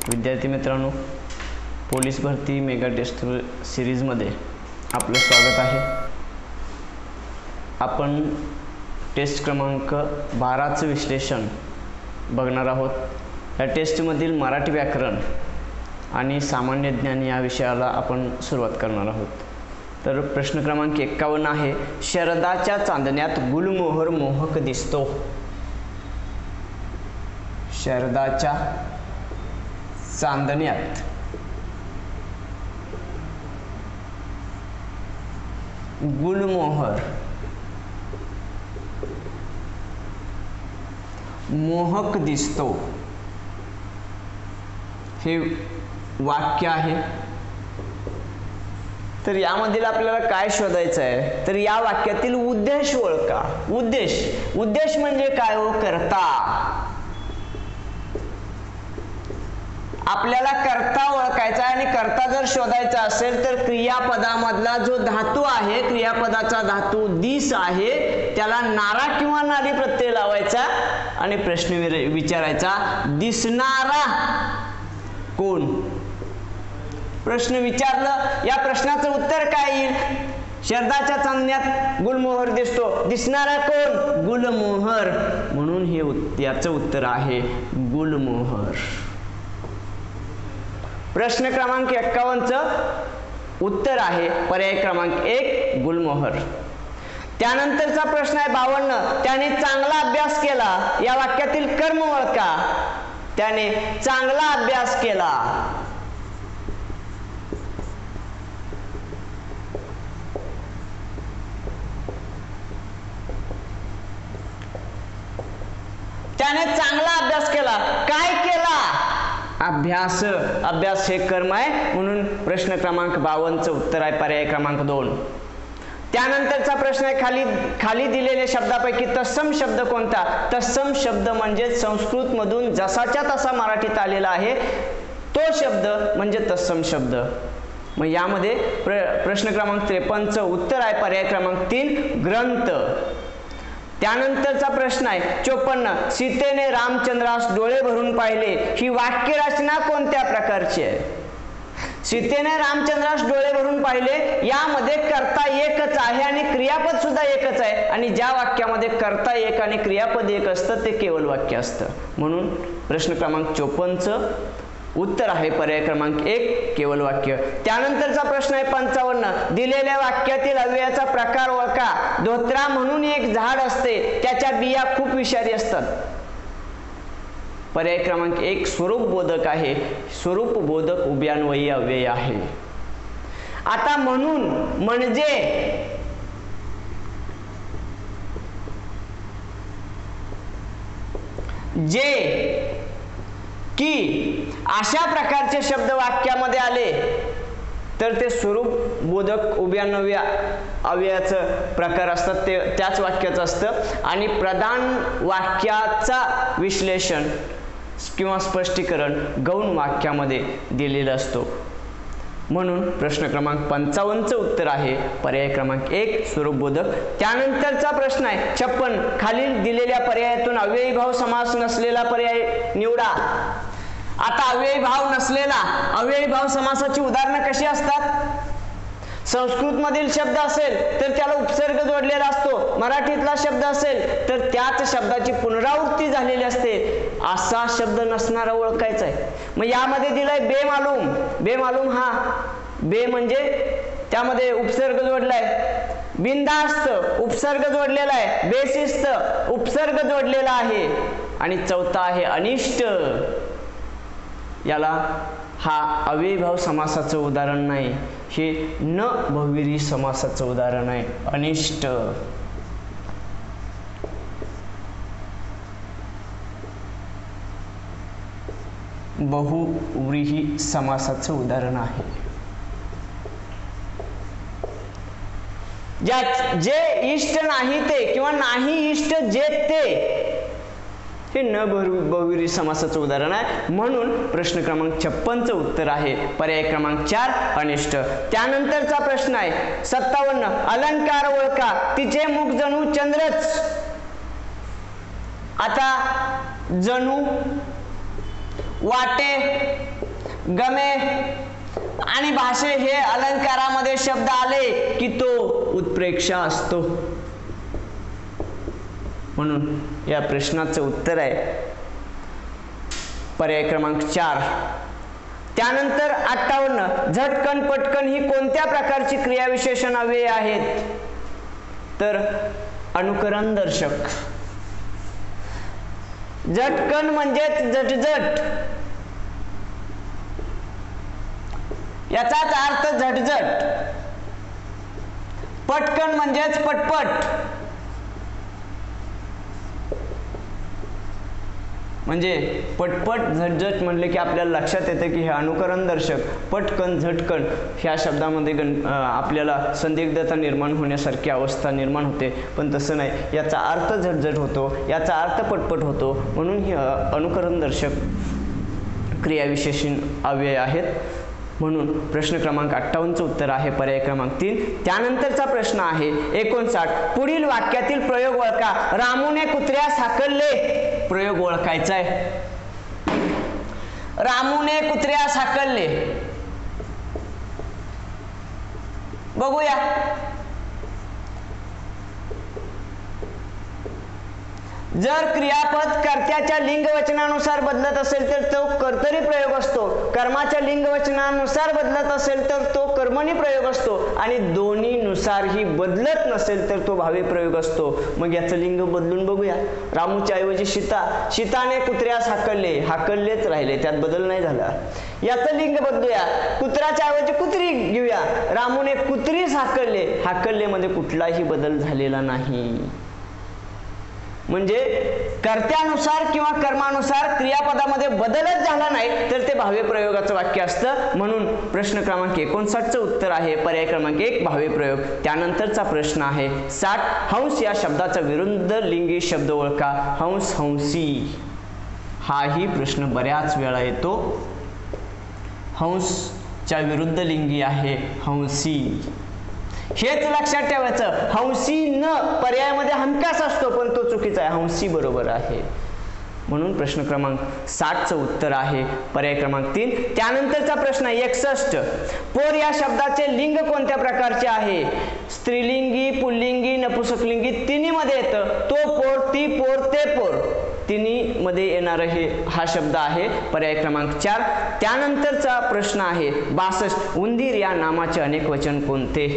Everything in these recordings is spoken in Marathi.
विद्यार्थी मित्रांनो, पोलीस भरती मेगा टेस्ट सिरीजमध्ये आपलं स्वागत आहे। आपण टेस्ट क्रमांक 12चं विश्लेषण बघणार आहोत। या टेस्टमधील मराठी व्याकरण आणि सामान्य ज्ञान या विषयाला आपण सुरुवात करणार आहोत। तर प्रश्न क्रमांक 51 आहे, शरदाच्या चांदण्यात गुलमोहर मोहक दिसतो। शरदाच्या चांदण्यात गुलमोहर मोहक दिसतो हे वाक्य आहे। तर यामधील आपल्याला काय शोधायचं आहे, तर या वाक्यातील उद्देश ओळखा। उद्देश म्हणजे काय हो? कर्ता। आपल्याला कर्ता ओळखायचा आहे आणि कर्ता जर शोधायचा असेल तर क्रियापदामधला जो धातू आहे, क्रियापदाचा धातू दिस आहे, त्याला नारा किंवा नारी प्रत्यय लावायचा आणि प्रश्न विचारायचा, दिसणारा कोण? प्रश्न विचारलं, या प्रश्नाचं उत्तर काय येईल? शरदाच्या चांदण्यात गुलमोहर दिसतो, दिसणारा कोण? गुलमोहर। म्हणून हे याचं उत्तर आहे गुलमोहर। प्रश्न क्रमांक 51चं उत्तर आहे पर्याय क्रमांक 1 गुलमोहर। त्यानंतरचा प्रश्न आहे 52, त्याने चांगला अभ्यास केला। या वाक्यातील कर्म ओळखा। त्याने चांगला अभ्यास केला। त्याने चांगला अभ्यास केला। काय केला? अभ्यास। अभ्यास हे कर्म आहे, म्हणून प्रश्न क्रमांक 52चं उत्तर आहे पर्याय क्रमांक 2। त्यानंतरचा प्रश्न आहे, खाली दिलेल्या शब्दापैकी तत्सम शब्द कोणता? तत्सम शब्द म्हणजे संस्कृत मधून जसाच्या तसा मराठीत आलेला आहे तो शब्द म्हणजे तत्सम शब्द। मग यामध्ये प्रश्न क्रमांक 53चं उत्तर आहे पर्याय क्रमांक 3 ग्रंथ। त्यानंतरचा प्रश्न आहे 54, सीतेने रामचंद्रास डोळे भरून पाहिले। ही वाक्य रचना कोणत्या प्रकारची आहे? सीतेने रामचंद्रास डोळे भरून पाहिले, यामध्ये कर्ता एकच आहे आणि क्रियापद सुद्धा एकच आहे, आणि ज्या वाक्यामध्ये कर्ता एक आणि क्रियापद एक असतं ते केवळ वाक्य असतं। म्हणून प्रश्न क्रमांक 54चं उत्तर आहे पर्याय क्रमांक 1 केवळ वाक्य। त्यानंतरचा प्रश्न आहे 55, दिलेल्या वाक्यातील अव्ययाचा प्रकार ओळखा। धोत्रा म्हणून एक झाड असते, त्याच्या बिया खूप विषारी असतात। पर्याय क्रमांक 1 स्वरूप बोधक आहे। स्वरूप बोधक उभयान्वयी अव्यय आहे। आता म्हणून म्हणजे जे की अशा प्रकारचे शब्द वाक्यामध्ये आले तर ते स्वरूप बोधक उभयान्वयी अव्ययाचं प्रकार असतात, ते त्याच वाक्याचं असतं, आणि प्रधान वाक्याचा विश्लेषण किंवा स्पष्टीकरण गौण वाक्यामध्ये दिलेलं असतो। म्हणून प्रश्न क्रमांक 55चं उत्तर आहे पर्याय क्रमांक 1 स्वरूप बोधक। त्यानंतरचा प्रश्न आहे 56, खालील दिलेल्या पर्यायातून अव्ययी भाव समास नसलेला पर्याय निवडा। आता अव्ययी भाव समासाची उदाहरणं कशी असतात? संस्कृत मधील शब्द असेल तर त्याला उपसर्ग जोडलेला असतो, मराठीतला शब्द असेल तर त्याच शब्दाची पुनरावृत्ती झालेली असते। असा शब्द नसणारा ओळखायचा आहे। मग यामध्ये दिलाय बेमालूम। बेमालूम हा बे म्हणजे त्यामध्ये उपसर्ग जोडलाय, बिनधास्त उपसर्ग जोडलेला आहे, बेशिस्त उपसर्ग जोडलेला आहे, आणि चौथा आहे अनिष्ट। याला हा अव्ययी भाव समासाचं उदाहरण नाही, हे न बहुव्रीही समासाचं उदाहरण आहे, अनिष्ट। बहुव्रीही समासाचं उदाहरण आहे। जे इष्ट नाही ते किंवा नाही इष्ट जे ते हे न बहुव्रीही समासाचं उदाहरण आहे। म्हणून प्रश्न क्रमांक 56चं उत्तर आहे पर्याय क्रमांक 4 अनिष्ट। त्यानंतरचा प्रश्न आहे 57, अलंकार ओळखा। तिचे मुख जणू चंद्रच। आता जणू वाटे गमे आणि भाषे हे अलंकारामध्ये शब्द आले की तो उत्प्रेक्षा असतो. म्हणून या प्रश्नाचं उत्तर आहे पर्याय क्रमांक 4. त्यानंतर 58 झटकन पटकन ही कोणत्या प्रकारची क्रियाविशेषण अव्यय आहेत? तर अनुकरण दर्शक. झटकन म्हणजेच झटझट, याचाच अर्थ झटझट. पटकन म्हणजेच पटपट, म्हणजे पटपट झटझट म्हणले की आपल्याला लक्षात येते की हे अनुकरण दर्शक. पटकन झटकन ह्या शब्दामध्ये आपल्याला संदिग्धता निर्माण होण्यासारखी अवस्था निर्माण होते, पण तसं नाही. याचा अर्थ झटझट होतो, याचा अर्थ पटपट होतो, म्हणून हे अनुकरण दर्शक क्रियाविशेषण अव्यय आहेत. म्हणून प्रश्न क्रमांक 58चं उत्तर आहे पर्याय क्रमांक 3. त्यानंतरचा प्रश्न आहे 59. पुढील वाक्यातील प्रयोग ओळखा. रामूने कुत्र्यास हाकलले. प्रयोग ओळखायचा आहे. रामूने कुत्र्यास हाकलले. बघूया. जर क्रियापद कर्त्याच्या लिंगवचनानुसार बदलत असेल तर तो कर्तरी प्रयोग असतो. कर्माच्या लिंगवचनानुसार बदलत असेल तर तो कर्मणी प्रयोग असतो. आणि दोन्हीनुसारही बदलत नसेल तर तो भावी प्रयोग असतो. मग याचं लिंग बदलून बघूया. रामूच्या ऐवजी सीता. सीताने कुत्र्यास हाकलले. हाकललेच राहिले, त्यात बदल नाही झाला. याचं लिंग बदलूया. कुत्राच्या ऐवजी कुत्री घेऊया. रामूने कुत्रीस हाकलले. हाकलले मध्ये कुठलाही बदल झालेला नाही. म्हणजे कर्त्यानुसार किंवा कर्मानुसार क्रियापदामध्ये बदलच झाला नाही तर ते भावी प्रयोगाचं वाक्य असतं. म्हणून प्रश्न क्रमांक 59चं उत्तर आहे पर्याय क्रमांक 1 भावी प्रयोग. त्यानंतरचा प्रश्न आहे 60. हंस या शब्दाचा विरुद्ध लिंगी शब्द ओळखा. हंस, हंसी. हाही प्रश्न बऱ्याच वेळा येतो. हंसच्या विरुद्ध लिंगी आहे हंसी. हेच लक्षात ठेवायचं. हंसी न पर्यायामध्ये हमखास असतो, पण तो चुकीचा आहे. हंसी बरोबर आहे. म्हणून प्रश्न क्रमांक 60चं उत्तर आहे पर्याय क्रमांक 3. त्यानंतरचा प्रश्न 61. पोर या शब्दाचे लिंग कोणत्या प्रकारचे आहे? स्त्रीलिंगी, पुल्लिंगी, नपुंसकलिंगी तिन्ही मध्ये येतं. तो पोर, ती पोर, ते पोर तिन्ही मध्ये येणार हा शब्द आहे पर्याय क्रमांक 4. त्यानंतरचा प्रश्न आहे 62. उंदीर या नामाचे अनेक वचन कोणते?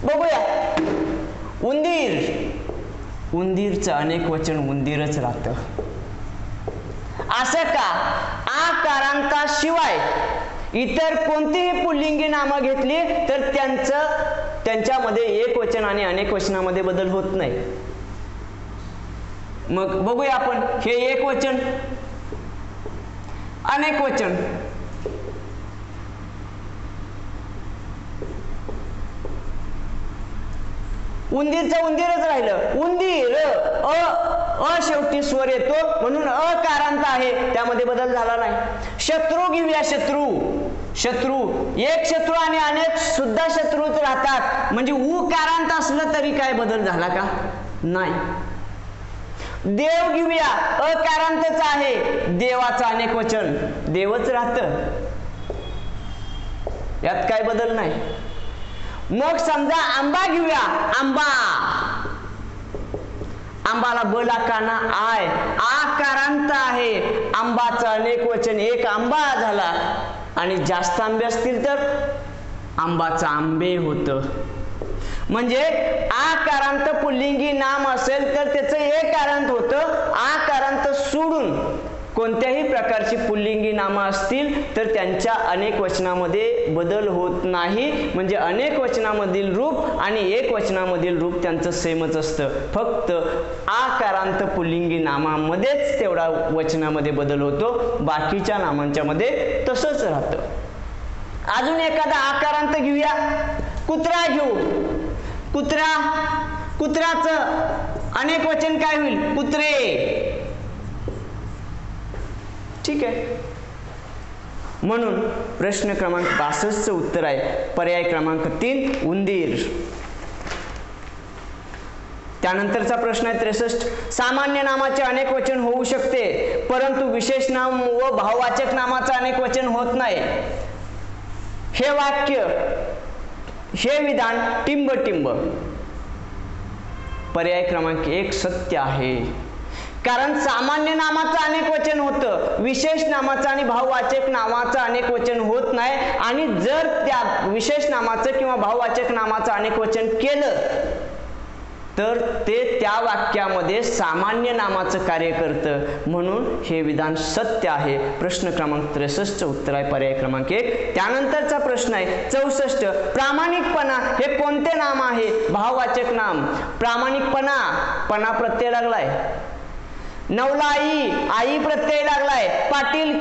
बघूया. उंदीर, उंदीरचं अनेक वचन उंदीरच राहतं. असं का? आकारांताशिवाय इतर कोणतीही पुल्लिंगी नामं घेतली तर त्यांच्यामध्ये एक वचन आणि अनेक वचनामध्ये बदल होत नाही. मग बघूया आपण. हे एक वचन, अनेक वचन. उंदीरचं उंदीरच राहिलं. उंदीर अ शेवटी स्वर येतो म्हणून अकारांत आहे, त्यामध्ये बदल झाला नाही. शत्रू घेऊया. शत्रू, शत्रू एक शत्रू आणि अनेक सुद्धा शत्रूच राहतात, म्हणजे उकारांत असलं तरी काय बदल झाला का? नाही. देव घेऊया. अकारांतच आहे, देवाचं अनेक वचन देवच राहतं, यात काय बदल नाही. मग समजा आंबा घेऊया. आंबा, आंबाला बला काना आय, आकारांत आहे. आंबाचं अनेक वचन एक आंबा झाला, आणि जास्त आंबे असतील तर आंबाचं आंबे होतं. म्हणजे आकारांत पुल्लिंगी नाम असेल तर त्याचं एकारांत होतं. आकारांत सोडून कोणत्याही प्रकारची पुल्लिंगी नामं असतील तर त्यांच्या अनेक वचनामध्ये बदल होत नाही. म्हणजे अनेक वचनामधील रूप आणि एक वचनामधील रूप त्यांचं सेमच असतं. फक्त आकारांत पुल्लिंगी नामामध्येच तेवढा वचनामध्ये बदल होतो, बाकीच्या नामांच्या मध्ये तसंच राहतं. अजून एखादा आकारांत घेऊया. कुत्रा घेऊ. कुत्रा, कुत्राचं अनेक वचन काय होईल? कुत्रे. ठीक आहे. म्हणून प्रश्न क्रमांक 62चं उत्तर आहे पर्याय क्रमांक 3 उंदीर. त्यानंतरचा प्रश्न आहे 63. सामान्य नामाचे अनेक वचन होऊ शकते परंतु विशेष नाम व भाववाचक नामाचं अनेक वचन होत नाही. हे वाक्य, हे विधान टिंब पर्याय क्रमांक 1 सत्य आहे. कारण सामान्य नामाचं अनेक वचन होतं, विशेष नामाचं आणि भाववाचक नामाचं अनेक वचन होत नाही. आणि जर त्या विशेष नामाचं किंवा भाववाचक नामाचं अनेक वचन केलं तर ते त्या वाक्यामध्ये सामान्य नामाचं कार्य करतं. म्हणून हे विधान सत्य आहे. प्रश्न क्रमांक 63 उत्तर आहे पर्याय क्रमांक 1. त्यानंतरचा प्रश्न आहे 64. प्रामाणिकपणा हे कोणते नाम आहे? भाववाचक नाम. प्रामाणिकपणा, पणा प्रत्यय लागलाय. नवला आई प्रत्यय लागलाय. पाटील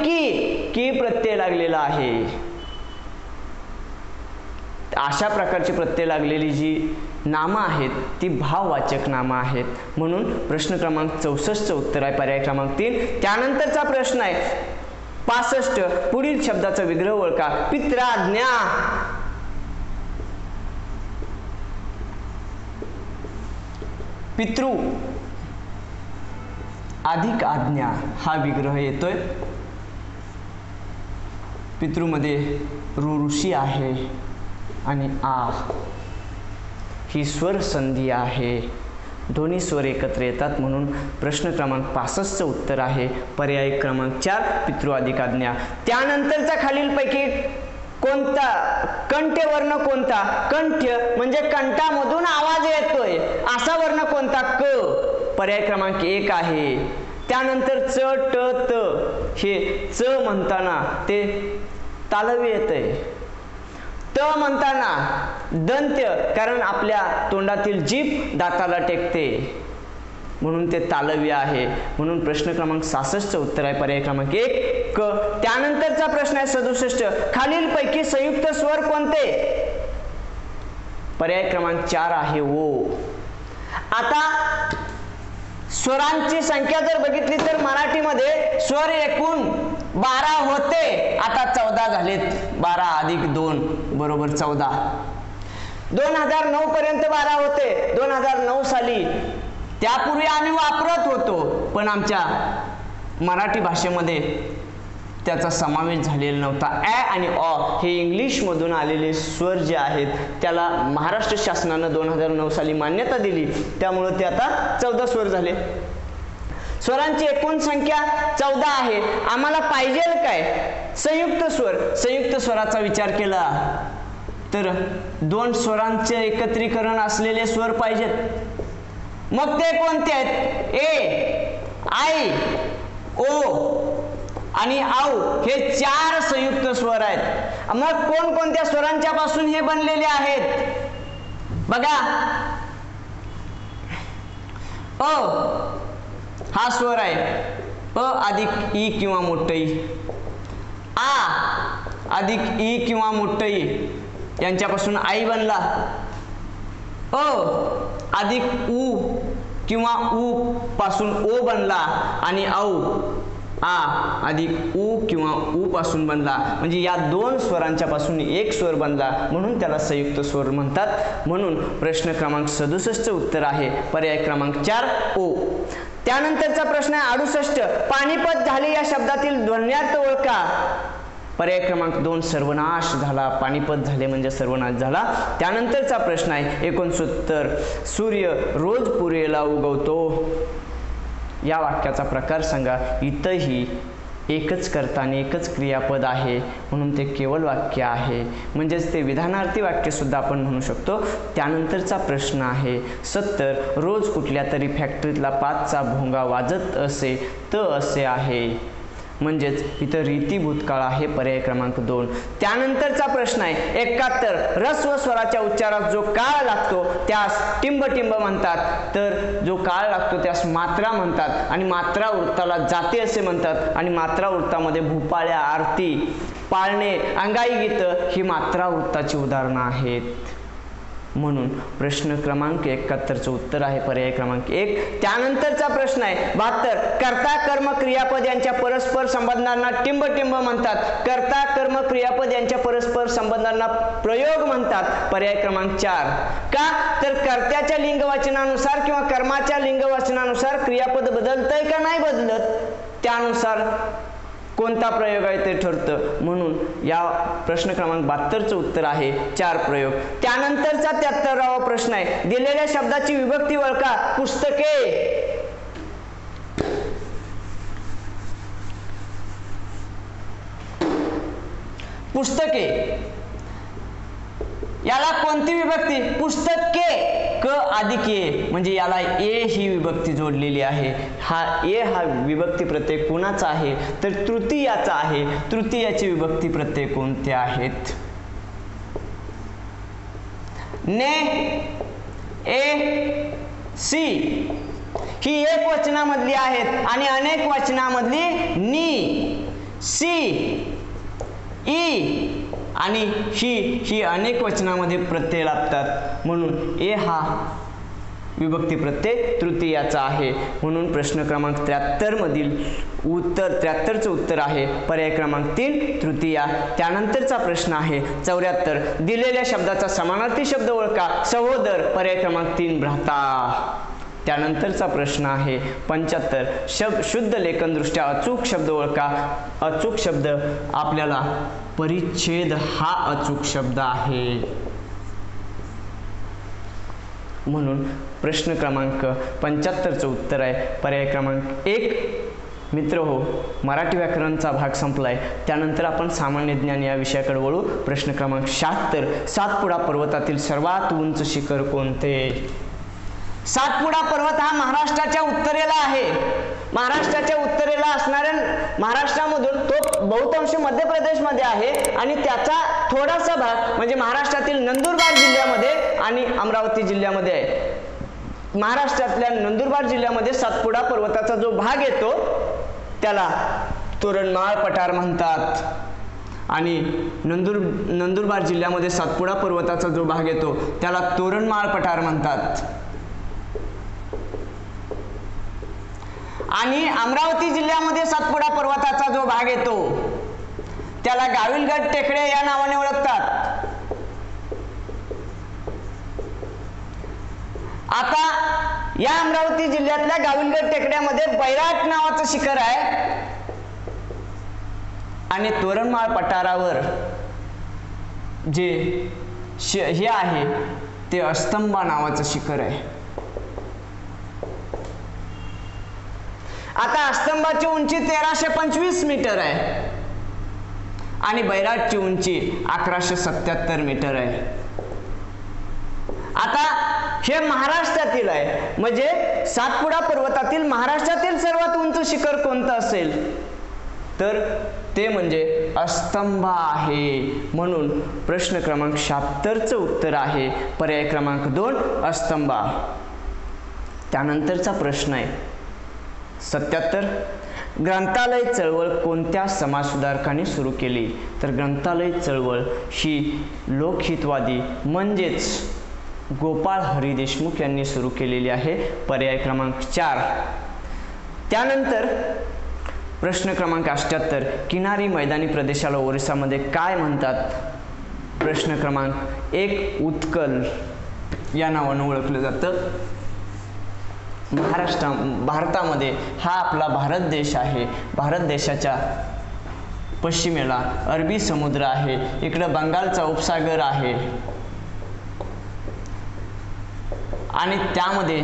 की प्रत्यय लागलेला आहे. अशा प्रकारची प्रत्यय लागलेली जी नामं आहेत ती भाववाचक नामं आहेत. म्हणून प्रश्न क्रमांक 64 उत्तर आहे पर्याय क्रमांक 3. त्यानंतरचा प्रश्न आहे 65. पुढील शब्दाचा विग्रह ओळखा. पित्राज्ञा. पितृ अधिक आज्ञा हा विग्रह येतोय. पितृमध्ये ऋषी आहे आणि आ ही स्वर संधी आहे. दोन्ही स्वर एकत्र येतात. म्हणून प्रश्न क्रमांक 65 उत्तर आहे पर्याय क्रमांक 4 पितृ अधिक आज्ञा. त्यानंतरचा खालीलपैकी कोणता कंठ्य वर्ण कोणता? कंठ्य म्हणजे कंठामधून आवाज येतोय असा वर्ण कोणता? क. पर्याय क्रमांक 1 आहे. त्यानंतर च ट त हे च म्हणताना ते तालव्य येतंय. त म्हणताना दंत्य, कारण आपल्या तोंडातील जीभ दाताला टेकते म्हणून ते तालव्य आहे. म्हणून प्रश्न क्रमांक 66 उत्तर आहे पर्याय क्रमांक 1 क. त्यानंतरचा प्रश्न आहे 67. खालीलपैकी संयुक्त स्वर कोणते? पर्याय क्रमांक 4 आहे ओ. आता स्वरांची संख्या जर बघितली तर मराठीमध्ये स्वर एकूण 12 होते, आता 14 झालेत. 12 अधिक 2 बरोबर 14. 2009 पर्यंत 12 होते. 2009 साली त्यापूर्वी आम्ही वापरत होतो, पण आमच्या मराठी भाषेमध्ये त्याचा समावेश झालेला नव्हता. ॲ आणि अ हे इंग्लिशमधून आलेले स्वर जे आहेत त्याला महाराष्ट्र शासनानं 2009 साली मान्यता दिली. त्यामुळे ते आता 14 स्वर झाले. स्वरांची एकूण संख्या 14 आहे. आम्हाला पाहिजे काय? संयुक्त स्वर. संयुक्त स्वराचा विचार केला तर 2 स्वरांचे एकत्रीकरण असलेले स्वर पाहिजेत. मग ते कोणते आहेत? ए, आय, ओ आणि आऊ हे 4 संयुक्त स्वर आहेत. मग कोणकोणत्या स्वरांच्या पासून हे बनलेले आहेत? बघा, अ हा स्वर आहे. अ अधिक ई किंवा मोठई. आ अधिक ई किंवा मोठई यांच्यापासून आई बनला. अ अधिक उ किंवा उ पासून ओ बनला आणि औ आ अधिक उ किंवा उ पासून बनला. म्हणजे या 2 स्वरांच्या पासून एक स्वर बनला म्हणून त्याला संयुक्त स्वर म्हणतात. म्हणून प्रश्न क्रमांक 67 उत्तर आहे पर्याय क्रमांक 4 ओ. त्यानंतरचा प्रश्न आहे 68. पानिपत झाले या शब्दातील ध्वन्यार्थ ओळखा. पर्याय क्रमांक 2 सर्वनाश झाला. पानिपत झाले म्हणजे सर्वनाश झाला. त्यानंतरचा प्रश्न आहे 69. सूर्य रोज पूर्वेला उगवतो या वाक्याचा प्रकार सांगा. इथंही एकच कर्ता आणि एकच क्रियापद आहे म्हणून ते केवळ वाक्य आहे, म्हणजेच ते विधानार्थी वाक्य सुद्धा आपण म्हणू शकतो. त्यानंतरचा प्रश्न आहे 70. रोज कुठल्या तरी फॅक्टरीतला 5चा भोंगा वाजत असे तर असे आहे. म्हणजेच इथं रीती भूतकाळ आहे पर्याय क्रमांक 2. त्यानंतरचा प्रश्न आहे 71. रस्व स्वराच्या उच्चारात जो काळ लागतो त्यास टिंब म्हणतात, तर जो काळ लागतो त्यास मात्रा म्हणतात आणि मात्रा वृत्ताला जाती असे म्हणतात. आणि मात्रा वृत्तामध्ये भूपाळ्या, आरती, पाळणे, अंगाई गीत ही मात्रा वृत्ताची उदाहरणं आहेत. म्हणून प्रश्न क्रमांक 71चं उत्तर आहे पर्याय क्रमांक 1. त्यानंतरचा प्रश्न आहे 72. कर्ता कर्म क्रियापद यांच्या परस्पर संबंधांना टिंब म्हणतात. कर्ता कर्म क्रियापद यांच्या परस्पर संबंधांना प्रयोग म्हणतात. पर्याय क्रमांक 4. का तर कर्त्याच्या लिंगवाचनानुसार किंवा कर्माच्या लिंगवाचनानुसार क्रियापद बदलतंय का नाही बदलत त्यानुसार कोणता प्रयोग आहे ते ठरतं. म्हणून या प्रश्न क्रमांक 72चं उत्तर आहे 4 प्रयोग. त्यानंतरचा 73वा प्रश्न आहे, दिलेल्या शब्दाची विभक्ती ओळखा. पुस्तके. पुस्तके याला कोणती विभक्ती? पुस्तके क अधिक ए, म्हणजे याला ए ही विभक्ती जोडलेली आहे. हा ए हा विभक्ती प्रत्यय कोणाचा आहे? तर तृतीयाचा आहे. तृतीयाची विभक्ती प्रत्यय कोणते आहेत? ने, ए, सी ही एक वचनामधली आहेत आणि अनेक वचनामधली नी, सी, ई आणि ही अनेक वचनामध्ये प्रत्यय लागतात. म्हणून ए हा विभक्ती प्रत्यय तृतीयाचा आहे. म्हणून प्रश्न क्रमांक 73 मधील उत्तर 73चं उत्तर आहे पर्याय क्रमांक 3 तृतीया. त्यानंतरचा प्रश्न आहे 74, दिलेल्या शब्दाचा समानार्थी शब्द ओळखा. सहोदर पर्याय क्रमांक 3 भ्राता. त्यानंतरचा प्रश्न आहे 75, शुद्ध लेखनदृष्ट्या अचूक शब्द ओळखा. अचूक शब्द आपल्याला परिच्छेद हा अचूक शब्द आहे. म्हणून प्रश्न क्रमांक 75चं उत्तर आहे पर्याय क्रमांक 1. मित्र हो, मराठी व्याकरणचा भाग संपलाय. त्यानंतर आपण सामान्य ज्ञान या विषयाकडे वळू. प्रश्न क्रमांक 76, सातपुडा पर्वतातील सर्वात उंच शिखर कोणते? सातपुडा पर्वत हा महाराष्ट्राच्या उत्तरेला आहे. महाराष्ट्राच्या उत्तरेला असणाऱ्या महाराष्ट्रामधून तो बहुतांश मध्य प्रदेशमध्ये आहे आणि त्याचा थोडासा भाग म्हणजे महाराष्ट्रातील नंदुरबार जिल्ह्यामध्ये आणि अमरावती जिल्ह्यामध्ये आहे. महाराष्ट्रातल्या नंदुरबार जिल्ह्यामध्ये सातपुडा पर्वताचा जो भाग येतो त्याला तोरणमाळ पठार म्हणतात आणि नंदुरबार जिल्ह्यामध्ये सातपुडा पर्वताचा जो भाग येतो त्याला तोरणमाळ पठार म्हणतात. आणि अमरावती जिल्ह्यामध्ये सातपुडा पर्वताचा जो भाग येतो त्याला गाविलगड टेकड्या या नावाने ओळखतात. आता या अमरावती जिल्ह्यातल्या गाविलगड टेकड्यामध्ये बैराट नावाचं शिखर आहे आणि तोरणमाळ पठारावर जे हे आहे ते अस्तंबा नावाचं शिखर आहे. आता अस्तंबाची उंची 1325 मीटर आहे आणि बैराटची उंची 1177 मीटर आहे. आता हे महाराष्ट्रातील आहे, म्हणजे सातपुडा पर्वतातील महाराष्ट्रातील सर्वात उंच शिखर कोणतं असेल तर ते म्हणजे अस्तंबा आहे. म्हणून प्रश्न क्रमांक 76चं उत्तर आहे पर्याय क्रमांक 2 अस्तंबा. त्यानंतरचा प्रश्न आहे 77, ग्रंथालय चळवळ कोणत्या समाजसुधारकांनी सुरू केली? तर ग्रंथालय चळवळ ही लोकहितवादी म्हणजेच गोपाळ हरी देशमुख यांनी सुरू केलेली आहे. पर्याय क्रमांक 4. त्यानंतर प्रश्न क्रमांक 78, किनारी मैदानी प्रदेशाला ओरिसामध्ये काय म्हणतात? प्रश्न क्रमांक 1 उत्कल या नावानं ओळखलं जातं. भारतामध्ये हा आपला भारत देश आहे. भारत देशाच्या पश्चिमेला अरबी समुद्र आहे, इकडं बंगालचा उपसागर आहे आणि त्यामध्ये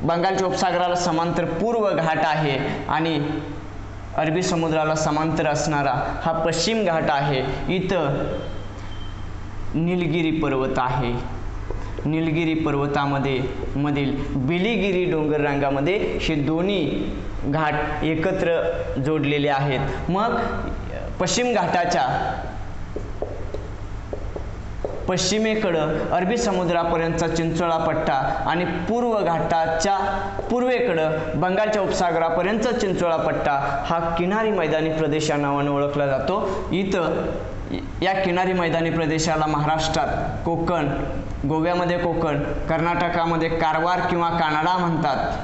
बंगालच्या उपसागराला समांतर पूर्व घाट आहे आणि अरबी समुद्राला समांतर असणारा हा पश्चिम घाट आहे. इथं निलगिरी पर्वत आहे. निलगिरी पर्वतामध्ये मधील बिलिगिरी डोंगर रांगामध्ये हे दोन्ही घाट एकत्र जोडलेले आहेत. मग पश्चिम घाटाच्या पश्चिमेकडं अरबी समुद्रापर्यंतचा चिंचोळा पट्टा आणि पूर्व घाटाच्या पूर्वेकडं बंगालच्या उपसागरापर्यंतचा चिंचोळा पट्टा हा किनारी मैदानी प्रदेश या नावाने ओळखला जातो. इथं या किनारी मैदानी प्रदेशाला महाराष्ट्रात कोकण, गोव्यामध्ये कोकण, कर्नाटकामध्ये कारवार किंवा कानडा म्हणतात,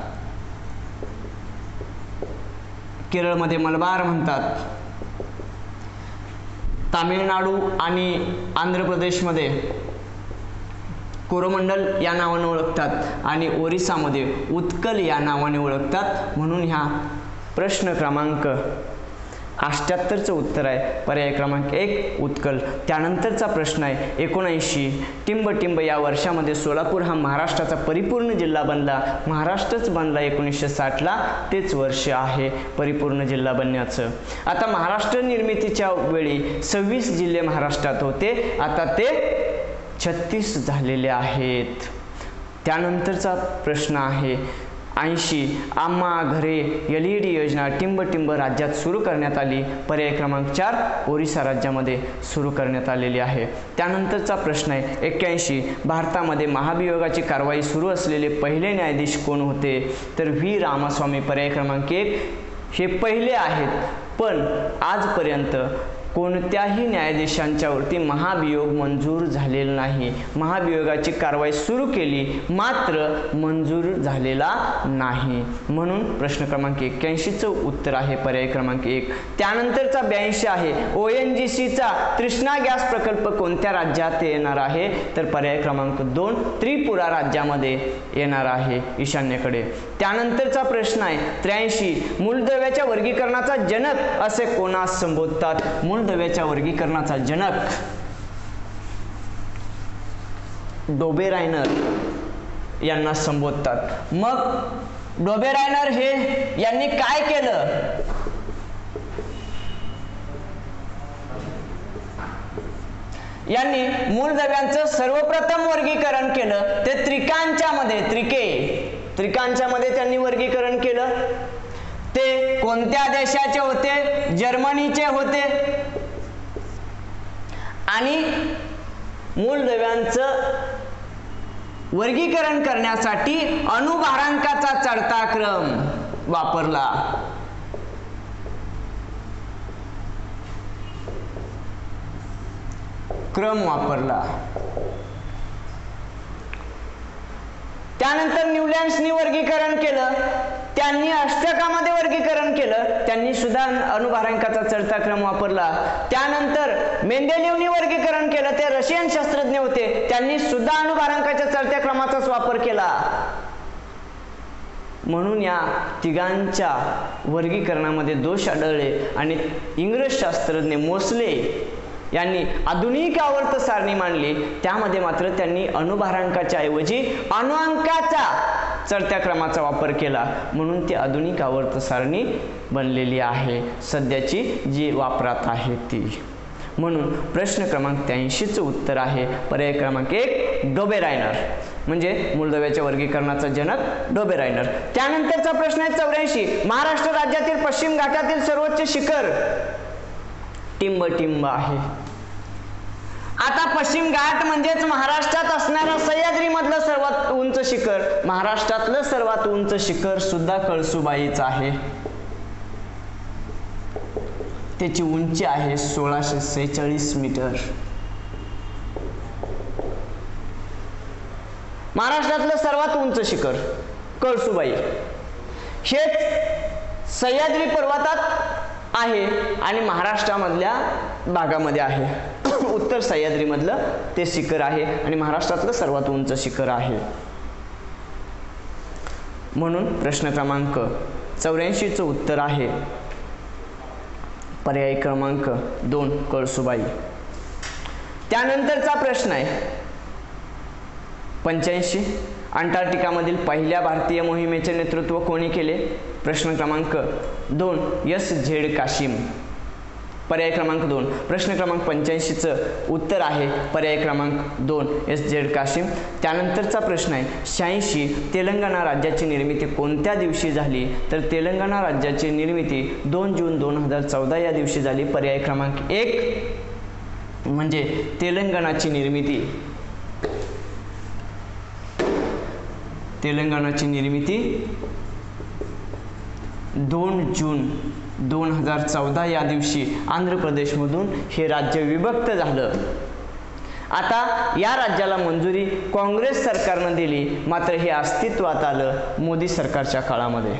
केरळमध्ये मलबार म्हणतात, तामिळनाडू आणि आंध्र प्रदेशमध्ये कोरोमंडल या नावाने ओळखतात आणि ओरिसामध्ये उत्कल या नावाने ओळखतात. म्हणून ह्या प्रश्न क्रमांक 78चं उत्तर आहे पर्याय क्रमांक 1 उत्कल. त्यानंतरचा प्रश्न आहे 79 टिंब या वर्षामध्ये सोलापूर हा महाराष्ट्राचा परिपूर्ण जिल्हा बनला. महाराष्ट्रच बनला 1960ला, तेच वर्ष आहे परिपूर्ण जिल्हा बनण्याचं. आता महाराष्ट्र निर्मितीच्या वेळी 26 जिल्हे महाराष्ट्रात होते, आता ते 36 झालेले आहेत. त्यानंतरचा प्रश्न आहे 80 आम्हा घरे LED योजना टिंब राज्यात सुरू करण्यात आली. पर्याय क्रमांक 4 ओरिसा राज्यामध्ये सुरू करण्यात आलेली आहे. त्यानंतरचा प्रश्न आहे 81 भारतामध्ये महाभियोगाची कारवाई सुरू असलेले पहिले न्यायाधीश कोण होते? तर व्ही रामास्वामी. पर्याय क्रमांक 1 हे पहिले आहेत, पण आजपर्यंत कोणत्याही न्यायाधीशांच्यावरती महाभियोग मंजूर झालेला नाही. महाभियोगाची कारवाई सुरू केली, मात्र मंजूर झालेला नाही. म्हणून प्रश्न क्रमांक 81चं उत्तर आहे पर्याय क्रमांक 1. त्यानंतरचा 82 आहे ONGCचा तृष्णा गॅस प्रकल्प कोणत्या राज्यात येणार आहे? तर पर्याय क्रमांक 2 त्रिपुरा राज्यामध्ये येणार आहे, ईशान्येकडे. त्यानंतरचा प्रश्न आहे 83 मूलद्रव्याच्या वर्गीकरणाचा जनक असे कोणास संबोधतात? मूलद्रव्याच्या वर्गीकरणाचा जनक डोबेरायनर यांना संबोधतात. मग डोबेरायनर हे यांनी काय केलं? यांनी मूलद्रव्यांचं सर्वप्रथम वर्गीकरण केलं ते त्रिकांच्यामध्ये त्यांनी वर्गीकरण केलं. ते कोणत्या देशाचे होते? जर्मनीचे होते. आणि मूलद्रव्यांचं वर्गीकरण करण्यासाठी अणुभारांकाचा चढता क्रम वापरला. त्यानंतर न्यूलँड्सनी वर्गीकरण केलं, त्यांनी अष्टकामध्ये वर्गीकरण केलं, त्यांनी सुद्धा अणुभारांकाचा चढता क्रम वापरला. त्यानंतर मेंडेलिव्हनी वर्गीकरण केलं, ते रशियन शास्त्रज्ञ होते, त्यांनी सुद्धा अणुभारांकाच्या चढत्या क्रमाचाच वापर केला. म्हणून या तिघांच्या वर्गीकरणामध्ये दोष आढळले आणि इंग्रज शास्त्रज्ञ मोसले यांनी आधुनिक आवर्त सारणी मांडली. त्यामध्ये मात्र त्यांनी अणुभारांकाच्या ऐवजी अणुअंकाचा चढत्या क्रमाचा वापर केला, म्हणून ती आधुनिक आवर्त सारणी बनलेली आहे सध्याची जी वापरात आहे ती. म्हणून प्रश्न क्रमांक 83चं उत्तर आहे पर्याय क्रमांक 1 डोबेरायनर, म्हणजे मूलद्रव्याच्या वर्गीकरणाचा जनक डोबेरायनर. त्यानंतरचा प्रश्न आहे 84 महाराष्ट्र राज्यातील पश्चिम घाटातील सर्वोच्च शिखर टिंब आहे. आता पश्चिम घाट म्हणजेच महाराष्ट्रात असणारं सह्याद्री मधलं सर्वात उंच शिखर. महाराष्ट्रातलं सर्वात उंच शिखर सुद्धा कळसुबाईच आहे. त्याची उंची आहे 1646 मीटर. महाराष्ट्रातलं सर्वात उंच शिखर कळसुबाई हेच सह्याद्री पर्वतात आहे आणि महाराष्ट्रामधल्या भागामध्ये आहे. उत्तर सह्याद्री मधलं ते शिखर आहे आणि महाराष्ट्रातलं सर्वात उंच शिखर आहे. म्हणून प्रश्न क्रमांक 84चं उत्तर आहे पर्याय क्रमांक 2 कळसुबाई. त्यानंतरचा प्रश्न आहे 85 अंटार्क्टिकामधील पहिल्या भारतीय मोहिमेचे नेतृत्व कोणी केले? प्रश्न क्रमांक 2 SZ काशीम. पर्याय क्रमांक 2. प्रश्न क्रमांक 85चं उत्तर आहे पर्याय क्रमांक 2 SZ काशीम. त्यानंतरचा प्रश्न आहे 86 तेलंगणा राज्याची निर्मिती कोणत्या दिवशी झाली? तर तेलंगणा राज्याची निर्मिती 2 जून 2014 या दिवशी झाली. पर्याय क्रमांक 1 म्हणजे तेलंगणाची निर्मिती 2 जून 2014 या दिवशी आंध्र प्रदेशमधून हे राज्य विभक्त झालं. आता या राज्याला मंजुरी काँग्रेस सरकारनं दिली, मात्र हे अस्तित्वात आलं मोदी सरकारच्या काळामध्ये.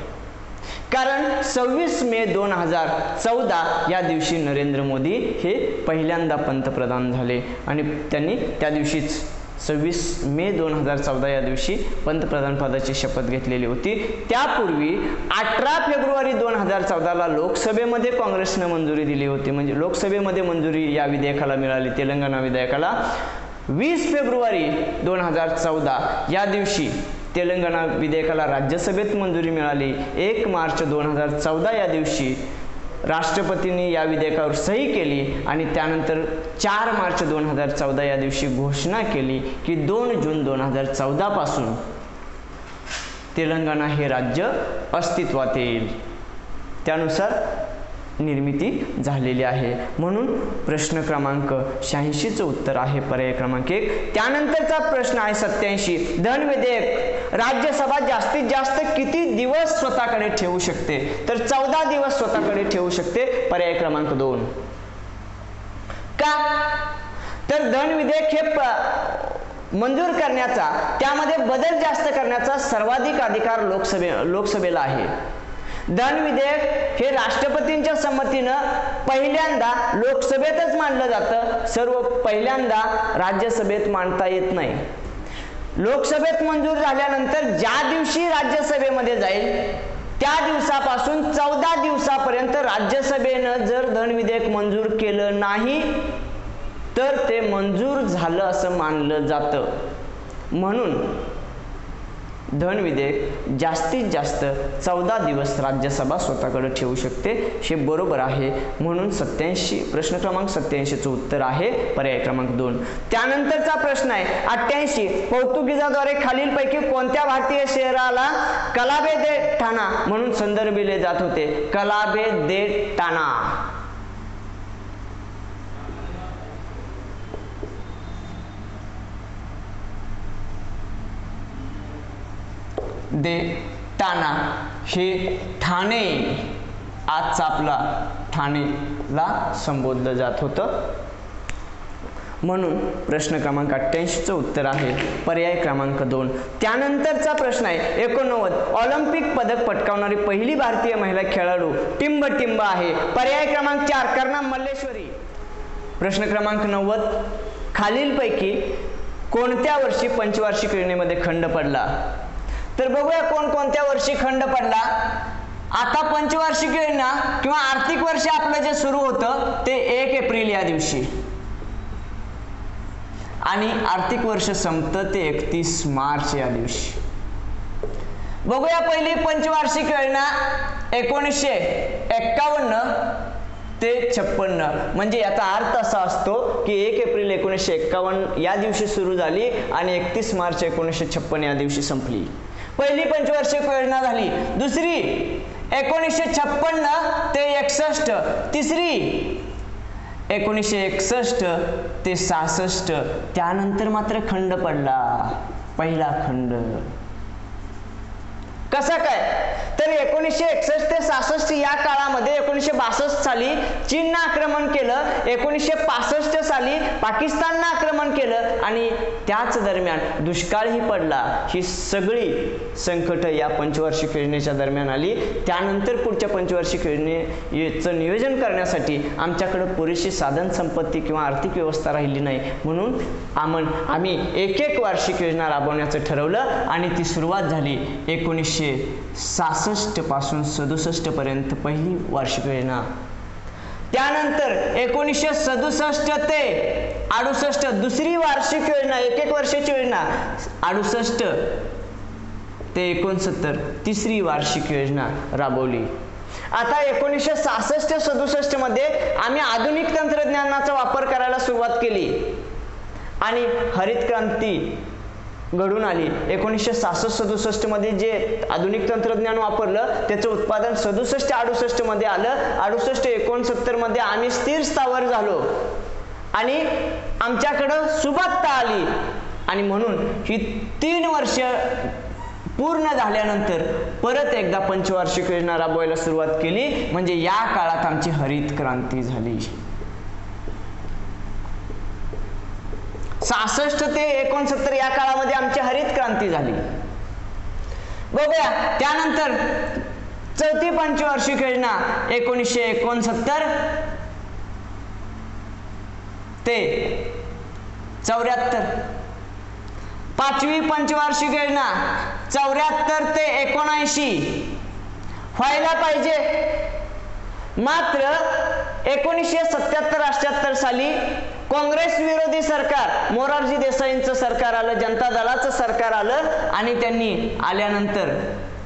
कारण 26 मे 2014 या दिवशी नरेंद्र मोदी हे पहिल्यांदा पंतप्रधान झाले आणि त्यांनी त्या दिवशीच 26 मे 2014 या दिवशी पंतप्रधान पदाची शपथ घेतलेली होती. त्यापूर्वी 18 फेब्रुवारी 2014ला लोकसभेमध्ये काँग्रेसने मंजुरी दिली होती, म्हणजे लोकसभेमध्ये मंजुरी या विधेयकाला मिळाली, तेलंगणा विधेयकाला. 20 फेब्रुवारी 2014 या दिवशी तेलंगणा विधेयकाला राज्यसभेत मंजुरी मिळाली. 1 मार्च 2014 या दिवशी राष्ट्रपतींनी या विधेयकावर सही केली आणि त्यानंतर 4 मार्च 2014 या दिवशी घोषणा केली की 2 जून 2014 पासून तेलंगणा हे राज्य अस्तित्वात येईल. त्यानुसार निर्मिती झालेली आहे. म्हणून प्रश्न क्रमांक 86चं उत्तर आहे पर्याय क्रमांक 1. त्यानंतरचा प्रश्न आहे 87. धन विधेयक राज्यसभा जास्तीत जास्त किती दिवस स्वतःकडे ठेवू शकते? तर 14 दिवस स्वतःकडे ठेवू शकते, पर्याय क्रमांक 2. का? तर धन विधेयक हे मंजूर करण्याचा, त्यामध्ये बदल जास्त करण्याचा सर्वाधिक अधिकार लोकसभेला आहे. धन विधेयक हे राष्ट्रपतींच्या संमतीनं पहिल्यांदा लोकसभेतच मांडलं जातं, सर्व पहिल्यांदा राज्यसभेत मांडता येत नाही. लोकसभेत मंजूर झाल्यानंतर ज्या दिवशी राज्यसभेमध्ये जाईल त्या दिवसापासून 14 दिवसापर्यंत राज्यसभेनं जर धन विधेयक मंजूर केलं नाही तर ते मंजूर झालं असं मानलं जातं. म्हणून धन विधेयक जास्तीत जास्त 14 दिवस राज्यसभा स्वतःकडे ठेवू शकते, हे बरोबर आहे. म्हणून 87 प्रश्न क्रमांक 87चं उत्तर आहे पर्याय क्रमांक 2. त्यानंतरचा प्रश्न आहे 88. पोर्तुगीजाद्वारे खालीलपैकी कोणत्या भारतीय शहराला कलाबे दे ठाणा म्हणून संदर्भिले जात होते? कलाबे दे टाणा. दे टाणा हे ठाणे, आजचा आपला ठाणेला संबोधलं जात होतं. म्हणून प्रश्न क्रमांक 88चं उत्तर आहे पर्याय क्रमांक 2. त्यानंतरचा प्रश्न आहे 89. ऑलिम्पिक पदक पटकावणारी पहिली भारतीय महिला खेळाडू टिंब आहे, पर्याय क्रमांक 4 कर्णा मल्लेश्वरी. प्रश्न क्रमांक 90. खालीलपैकी कोणत्या वर्षी पंचवार्षिक योजनेमध्ये खंड पडला? तर बघूया कोणत्या वर्षी खंड पडला. आता पंचवार्षिक योजना किंवा आर्थिक वर्ष आपलं जे सुरू होतं ते 1 एप्रिल या दिवशी आणि आर्थिक वर्ष संपतं ते 31 मार्च या दिवशी. बघूया पहिली पंचवार्षिक योजना 1951 ते 56, म्हणजे याचा अर्थ असा असतो की 1 एप्रिल 1951 या दिवशी सुरू झाली आणि 31 मार्च 1956 या दिवशी संपली. पहिली पंचवार्षिक योजना झाली. दुसरी 1956 ते 61, तिसरी 1961 ते 66. त्यानंतर मात्र खंड पडला, पहिला खंड. कसा काय? तर 1961 ते 66 या काळामध्ये 1962 साली चीननं आक्रमण केलं, 1965 साली पाकिस्ताननं आक्रमण केलं आणि त्याच दरम्यान दुष्काळही पडला. ही सगळी संकट या पंचवार्षिक योजनेच्या दरम्यान आली. त्यानंतर पुढच्या पंचवार्षिक योजनेचं नियोजन करण्यासाठी आमच्याकडे पुरेशी साधन संपत्ती किंवा आर्थिक व्यवस्था राहिली नाही. म्हणून आम्ही एक वार्षिक योजना राबवण्याचं ठरवलं आणि ती सुरुवात झाली 1966 पासून 67 पर्यंत पहिली वार्षिक योजना. त्यानंतर 1967 ते 68 दुसरी वार्षिक योजना, एक वर्षाची योजना. 68 ते 69 तिसरी वार्षिक योजना राबवली. आता 1966-67 मध्ये आम्ही आधुनिक तंत्रज्ञानाचा वापर करायला सुरुवात केली आणि हरित क्रांती घडून आली. 1966-67 मध्ये जे आधुनिक तंत्रज्ञान वापरलं त्याचं उत्पादन 67-68 मध्ये आलं. 68-69 मध्ये आम्ही स्थिर स्थावर झालो आणि आमच्याकडं सुबत्ता आली आणि म्हणून ही 3 वर्ष पूर्ण झाल्यानंतर परत एकदा पंचवार्षिक योजना राबवायला सुरुवात केली. म्हणजे या काळात आमची हरित क्रांती झाली. 66 ते 69 या काळामध्ये आमची हरित क्रांती झाली. बघूया त्यानंतर चौथी पंचवार्षिक योजना 1969 ते 74. 5वी पंचवार्षिक योजना 74 ते 79 व्हायला पाहिजे, मात्र 1977-78 साली काँग्रेस विरोधी सरकार, मोरारजी देसाईंचं सरकार आलं, जनता दलाचं सरकार आलं आणि त्यांनी आल्यानंतर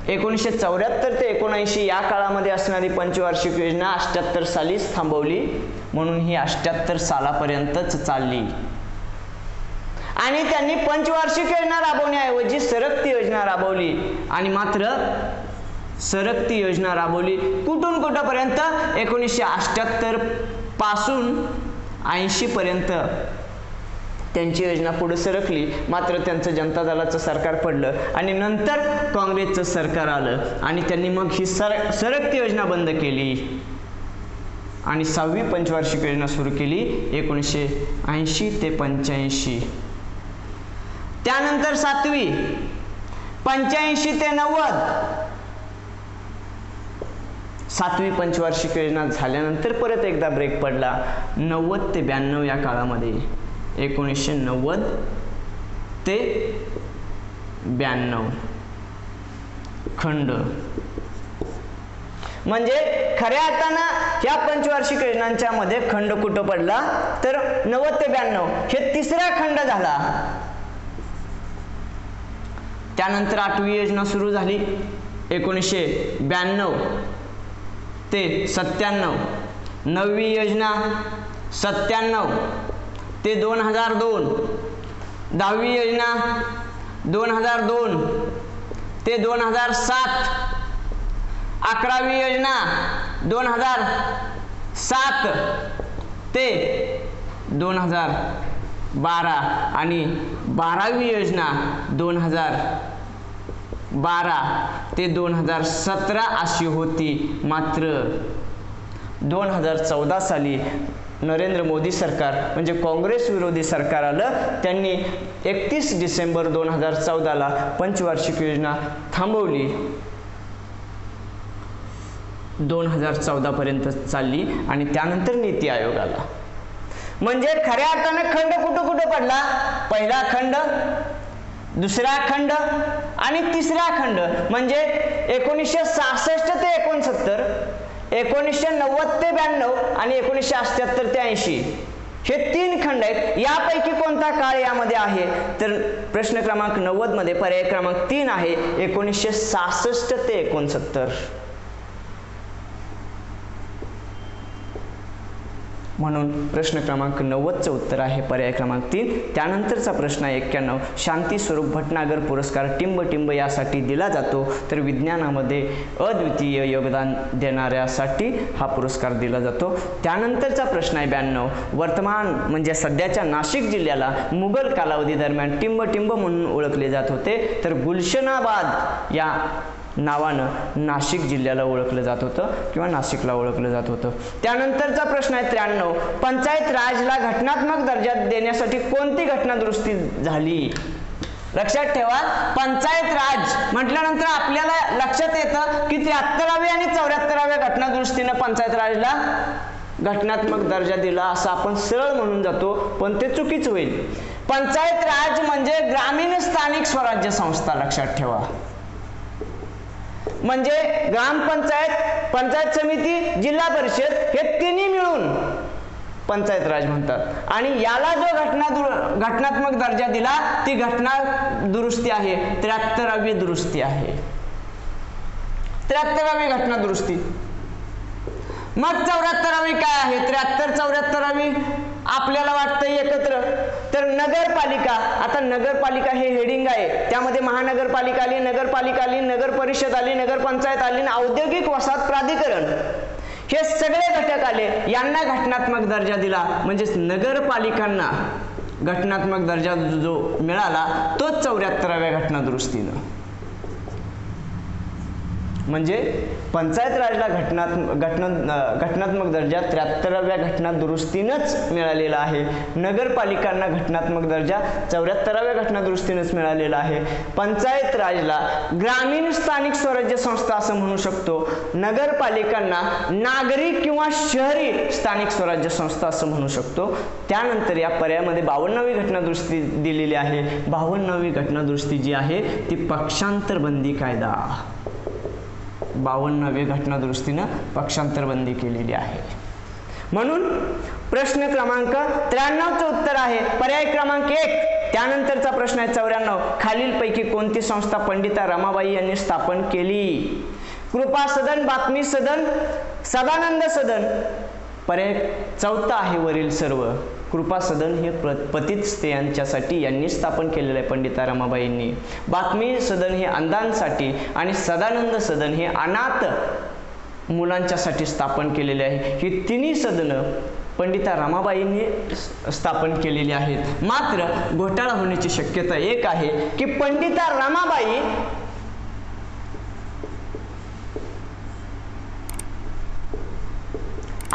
1974 ते 79 या काळामध्ये असणारी पंचवार्षिक योजना 78 सालीच थांबवली, म्हणून ही 78 सालापर्यंतच चालली आणि त्यांनी पंचवार्षिक योजना राबवण्याऐवजी सरकती योजना राबवली आणि मात्र सरकती योजना राबवली कुठून कुठपर्यंत 1978 पासून 80 पर्यंत त्यांची योजना पुढे सरकली, मात्र त्यांचं जनता दलाचं सरकार पडलं आणि नंतर काँग्रेसचं सरकार आलं आणि त्यांनी मग ही सरकती योजना बंद केली आणि 6वी पंचवार्षिक योजना सुरू केली 1980 ते 85. त्यानंतर 7वी 85 ते 90. 7वी पंचवार्षिक योजना झाल्यानंतर परत एकदा ब्रेक पडला 90 ते 92 या काळामध्ये. 1990 ते 92 खंड. म्हणजे खऱ्या अर्थानं या पंचवार्षिक योजनांच्या मध्ये खंड कुठं पडला तर 90 ते 92 हे तिसरा खंड झाला. त्यानंतर 8वी योजना सुरू झाली 1992 ते 97. 9वी योजना 97 ते 2002. 10वी योजना 2002 ते 2007. 11वी योजना 2007 ते 2012 आणि 12वी योजना 2012 ते 2017 अशी होती. मात्र 2014 साली नरेंद्र मोदी सरकार म्हणजे काँग्रेस विरोधी सरकार आलं, त्यांनी 31 डिसेंबर 2014 पंचवार्षिक योजना थांबवली. 2014 पर्यंत चालली आणि त्यानंतर नीती आयोग आला. म्हणजे खऱ्या अर्थानं खंड कुठं कुठं पडला, पहिला खंड, दुसरा खंड आणि तिसरा खंड. म्हणजे 1966 ते 69, 1990 ते 92 आणि 1978 ते 80 हे 3 खंड आहेत. यापैकी कोणता काळ यामध्ये आहे तर प्रश्न क्रमांक 90 मध्ये पर्याय क्रमांक 3 आहे 1966 ते 69. म्हणून प्रश्न क्रमांक 90चं उत्तर आहे पर्याय क्रमांक 3. त्यानंतरचा प्रश्न आहे 91. शांती स्वरूप भटनागर पुरस्कार टिंब टिंब यासाठी दिला जातो, तर विज्ञानामध्ये अद्वितीय योगदान देणाऱ्यासाठी हा पुरस्कार दिला जातो. त्यानंतरचा प्रश्न आहे 92. वर्तमान म्हणजे सध्याच्या नाशिक जिल्ह्याला मुघल कालावधी दरम्यान टिंब टिंब म्हणून ओळखले जात होते, तर गुलशनाबाद या नावानं नाशिक जिल्ह्याला ओळखलं जात होतं किंवा नाशिकला ओळखलं जात होतं. त्यानंतरचा प्रश्न आहे 93. पंचायत राजला घटनात्मक दर्जा देण्यासाठी कोणती घटना दुरुस्ती झाली. लक्षात ठेवा, पंचायत राज म्हटल्यानंतर आपल्याला लक्षात येतं की 73व्या आणि 74व्या घटना दुरुस्तीनं पंचायत राजला घटनात्मक दर्जा दिला असं आपण सरळ म्हणून जातो, पण ते चुकीच होईल. पंचायत राज म्हणजे ग्रामीण स्थानिक स्वराज्य संस्था. लक्षात ठेवा, म्हणजे ग्रामपंचायत, पंचायत समिती, जिल्हा परिषद हे तिन्ही मिळून पंचायत राज म्हणतात. आणि याला जो घटनात्मक दर्जा दिला ती घटना दुरुस्ती आहे, 73वी दुरुस्ती आहे, 73वी घटना दुरुस्ती. मग 74वी काय आहे, 73 74वी आपल्याला वाटतं एकत्र, तर नगरपालिका. आता नगरपालिका हे हेडिंग आहे, त्यामध्ये महानगरपालिका आली, नगरपालिका आली, नगर परिषद आली, नगरपंचायत आली, औद्योगिक वसाहत प्राधिकरण हे सगळे घटक आले, यांना घटनात्मक दर्जा दिला. म्हणजेच नगरपालिकांना घटनात्मक दर्जा जो मिळाला तोच 74व्या घटना दुरुस्तीनं. म्हणजे पंचायत राजला घटनात्मक दर्जा 73व्या घटना दुरुस्तीनंच मिळालेला आहे. नगरपालिकांना घटनात्मक दर्जा 74व्या घटना दुरुस्तीनंच मिळालेला आहे. पंचायत राजला ग्रामीण स्थानिक स्वराज्य संस्था असं म्हणू शकतो. नगरपालिकांना नागरी किंवा शहरी स्थानिक स्वराज्य संस्था असं म्हणू शकतो. त्यानंतर या पर्यायामध्ये 52वी घटना दुरुस्ती दिलेली आहे. 52वी घटना दुरुस्ती जी आहे ती पक्षांतर बंदी कायदा. 52व्या घटना दुरुस्तीनं पक्षांतर बंदी केलेली आहे. म्हणून प्रश्न क्रमांक 93चं उत्तर आहे पर्याय क्रमांक 1. त्यानंतरचा प्रश्न आहे 94. खालीलपैकी कोणती संस्था पंडिता रमाबाई यांनी स्थापन केली? कृपा सदन, बातमी सदन, सदानंद सदन. पर्याय 4 आहे वरील सर्व. कृपा सदन हे पतित स्त्रियांच्यासाठी यांनी स्थापन केलेलं आहे पंडिता रमाबाईंनी. बातमी सदन हे अंधांसाठी आणि सदानंद सदन हे अनाथ मुलांच्यासाठी स्थापन केलेले आहे. ही तिन्ही सदनं पंडिता रमाबाईंनी स्थापन केलेली आहेत. मात्र घोटाळा होण्याची शक्यता एक आहे की पंडिता रमाबाई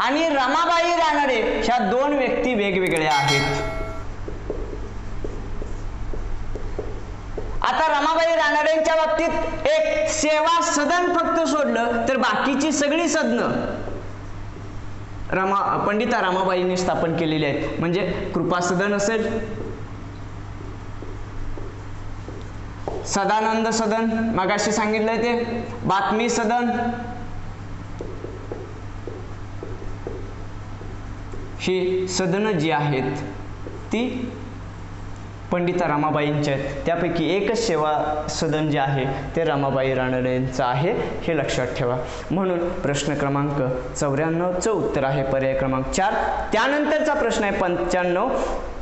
आणि रमाबाई रानडे ह्या 2 व्यक्ती वेगवेगळ्या आहेत. आता रमाबाई रानडेंच्या बाबतीत एक सेवा सदन फक्त सोडलं तर बाकीची सगळी सदनं पंडिता रमाबाईंनी स्थापन केलेली आहेत. म्हणजे कृपा सदन असेल, सदानंद सदन मगाशी सांगितलंय ते, बातमी सदन ही सदनं जी आहेत ती पंडिता रमाबाईंच्या आहेत. त्यापैकी एकच सेवा सदन जे आहे ते रमाबाई रानडेंचं आहे, हे लक्षात ठेवा. म्हणून प्रश्न क्रमांक 94चं उत्तर आहे पर्याय क्रमांक 4. त्यानंतरचा प्रश्न आहे 95.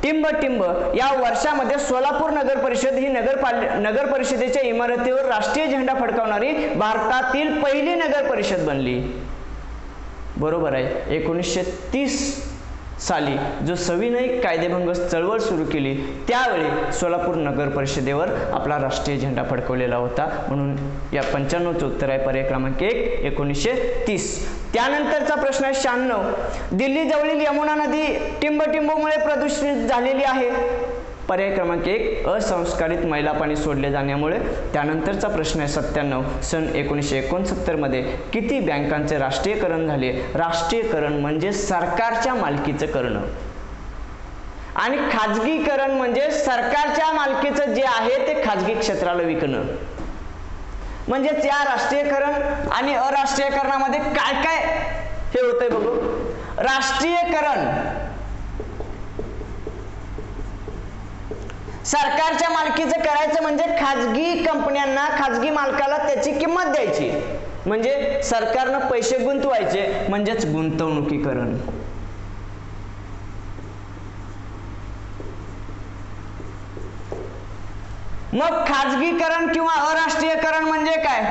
टिंब या वर्षामध्ये सोलापूर नगर परिषद ही नगर परिषदेच्या इमारतीवर राष्ट्रीय झेंडा फडकावणारी भारतातील पहिली नगर परिषद बनली. बरोबर आहे. 1930 साली जो सविनय कायदेभंग चळवळ सुरू केली त्यावेळी सोलापूर नगर परिषदेवर आपला राष्ट्रीय झेंडा फडकवलेला होता. म्हणून या 95चं उत्तर आहे पर्याय क्रमांक 1 1930. त्यानंतरचा प्रश्न आहे 96. दिल्ली जवळील यमुना नदी टिंबमुळे प्रदूषित झालेली आहे. पर्याय क्रमांक 1 असंस्कारित मैला पाणी सोडले जाण्यामुळे. त्यानंतरचा प्रश्न आहे 97. सन 1969 मध्ये किती बँकांचे राष्ट्रीयकरण झाले? राष्ट्रीयकरण म्हणजे सरकारच्या मालकीचं करणं आणि खाजगीकरण म्हणजे सरकारच्या मालकीचं जे आहे ते खाजगी क्षेत्राला विकणं. म्हणजे या राष्ट्रीयकरण आणि अराष्ट्रीयकरणामध्ये काय काय हे होतंय बघू. राष्ट्रीयकरण सरकारच्या मालकीचं करायचं म्हणजे खाजगी कंपन्यांना, खाजगी मालकाला त्याची किंमत द्यायची. म्हणजे सरकारनं पैसे गुंतवायचे म्हणजेच गुंतवणुकीकरण. मग खाजगीकरण किंवा अराष्ट्रीयकरण म्हणजे काय?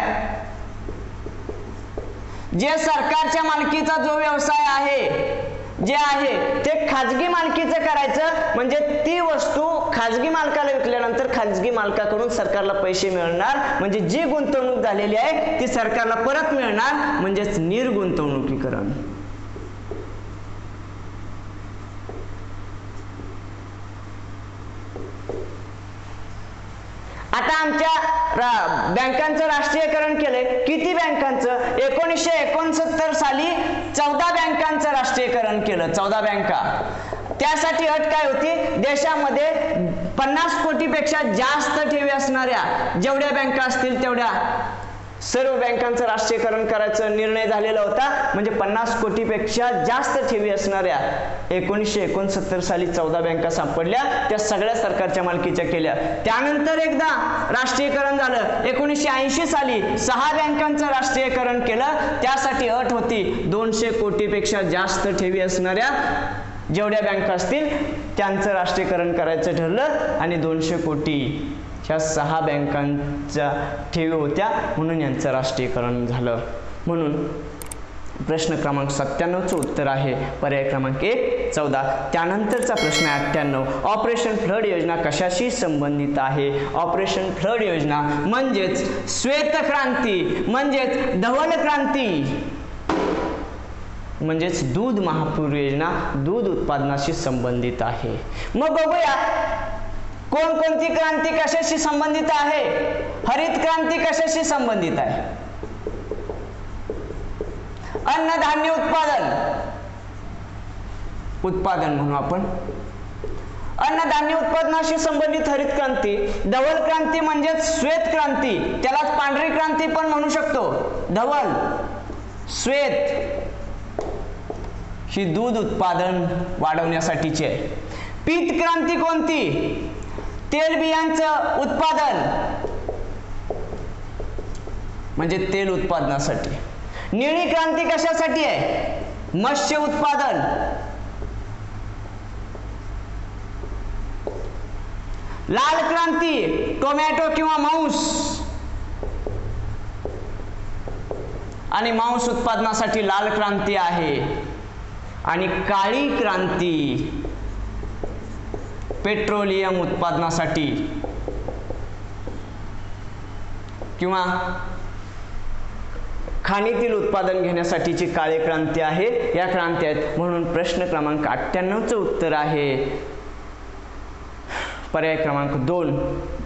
जे सरकारच्या मालकीचा जो व्यवसाय आहे जे आहे ते खाजगी मालकीचं करायचं. म्हणजे ती वस्तू खाजगी मालकाला विकल्यानंतर खाजगी मालकाकडून सरकारला पैसे मिळणार. म्हणजे जी गुंतवणूक झालेली आहे ती सरकारला परत मिळणार. म्हणजेच निर्गुंतवणुकीकरण. आता आमच्या बँकांचं राष्ट्रीयकरण केलंय. किती बँकांचं? 1969 साली 14 बँकांचं राष्ट्रीयकरण केलं. 14 बँका. त्यासाठी अट काय होती? देशामध्ये 50 कोटीपेक्षा जास्त ठेवी असणाऱ्या जेवढ्या बँका असतील तेवढ्या सर्व बँकांचं राष्ट्रीयकरण करायचा निर्णय झालेला होता. म्हणजे 50 कोटीपेक्षा जास्त ठेवी असणाऱ्या 1969 साली 14 बँका सापडल्या. त्या सगळ्या सरकारच्या मालकीच्या केल्या. त्यानंतर एकदा राष्ट्रीयकरण झालं. 1980 साली 6 बँकांचं राष्ट्रीयकरण केलं. त्यासाठी अट होती 200 कोटीपेक्षा जास्त ठेवी असणाऱ्या जेवढ्या बँका असतील त्यांचं राष्ट्रीयकरण करायचं ठरलं. आणि 200 कोटी ह्या 6 बँकांच्या ठेवी होत्या म्हणून यांचं राष्ट्रीयकरण झालं. म्हणून प्रश्न क्रमांक 97चं उत्तर आहे पर्याय क्रमांक 1 14. त्यानंतरचा प्रश्न आहे 98. ऑपरेशन फ्लड योजना कशाशी संबंधित आहे? ऑपरेशन फ्लड योजना म्हणजेच श्वेत क्रांती, म्हणजेच धवल क्रांती, म्हणजेच दूध महापूर योजना दूध उत्पादनाशी संबंधित आहे. मग बघूया कोणकोणती क्रांती कशाशी संबंधित आहे. हरित क्रांती कशाशी संबंधित आहे? अन्नधान्य उत्पादन म्हणू आपण. अन्नधान्य उत्पादनाशी संबंधित हरित क्रांती. धवल क्रांती म्हणजेच श्वेत क्रांती, त्यालाच पांढरी क्रांती पण म्हणू शकतो. धवल, श्वेत ही दूध उत्पादन वाढवण्यासाठीची आहे. पीत क्रांती कोणती? तेलबियांचं उत्पादन, म्हणजे तेल उत्पादनासाठी. निळी क्रांती कशासाठी आहे? मत्स्य उत्पादन. लाल क्रांती टोमॅटो किंवा मांस, आणि मांस उत्पादनासाठी लाल क्रांती आहे. आणि काळी क्रांती पेट्रोलियम उत्पादनासाठी किंवा खाणीतील उत्पादन घेण्यासाठीची काळी क्रांती आहे. या क्रांती आहेत. म्हणून प्रश्न क्रमांक 98चं उत्तर आहे पर्याय क्रमांक 2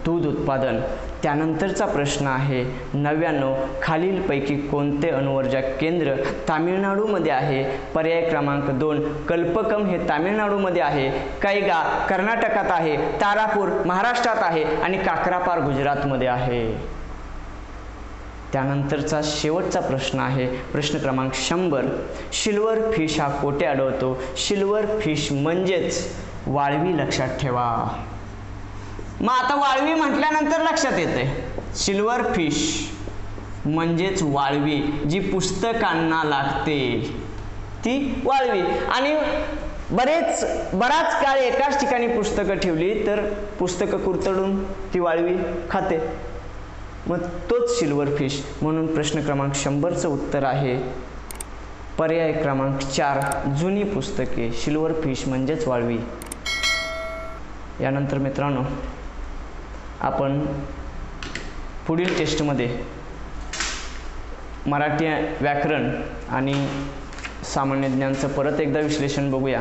दूध उत्पादन. त्यानंतरचा प्रश्न आहे 99. खालीलपैकी कोणते अणुऊर्जा केंद्र तामिळनाडूमध्ये आहे? पर्याय क्रमांक 2 कल्पकम हे तामिळनाडूमध्ये आहे, कैगा कर्नाटकात आहे, तारापूर महाराष्ट्रात आहे आणि काकरापार गुजरातमध्ये आहे. त्यानंतरचा शेवटचा प्रश्न आहे प्रश्न क्रमांक 100. सिल्वर फिश हा कोठे आढळतो? सिल्वर फिश म्हणजेच वाळवी, लक्षात ठेवा. मग आता वाळवी म्हटल्यानंतर लक्षात येते सिल्वर फिश म्हणजेच वाळवी, जी पुस्तकांना लागते ती वाळवी. आणि बराच काळ एकाच ठिकाणी पुस्तकं ठेवली तर पुस्तकं कुरतडून ती वाळवी खाते, मग तोच सिल्वर फिश. म्हणून प्रश्न क्रमांक 100चं उत्तर आहे पर्याय क्रमांक 4 जुनी पुस्तके. सिल्वर फिश म्हणजेच वाळवी. यानंतर मित्रांनो आपण पुढील टेस्टमध्ये मराठी व्याकरण आणि सामान्य ज्ञानचं परत एकदा विश्लेषण बघूया.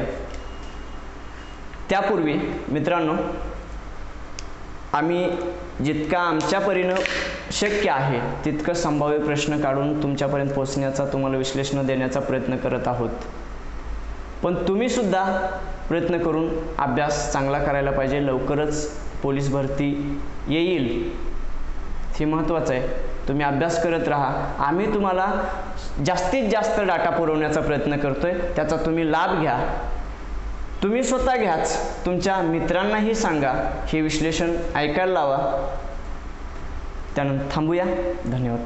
त्यापूर्वी मित्रांनो आम्ही जितका आमच्या परीनं शक्य आहे तितकं संभाव्य प्रश्न काढून तुमच्यापर्यंत पोहोचण्याचा, तुम्हाला विश्लेषण देण्याचा प्रयत्न करत आहोत. पण तुम्ही सुद्धा प्रयत्न करून अभ्यास चांगला करायला पाहिजे. लवकरच पोलीस भरती येईल हे महत्त्वाचं आहे. तुम्ही अभ्यास करत राहा. आम्ही तुम्हाला जास्तीत जास्त डाटा पुरवण्याचा प्रयत्न करतोय, त्याचा तुम्ही लाभ घ्या. तुम्ही स्वतः घ्याच, तुमच्या मित्रांनाही सांगा, हे विश्लेषण ऐकायला लावा. त्यानंतर थांबूया. धन्यवाद.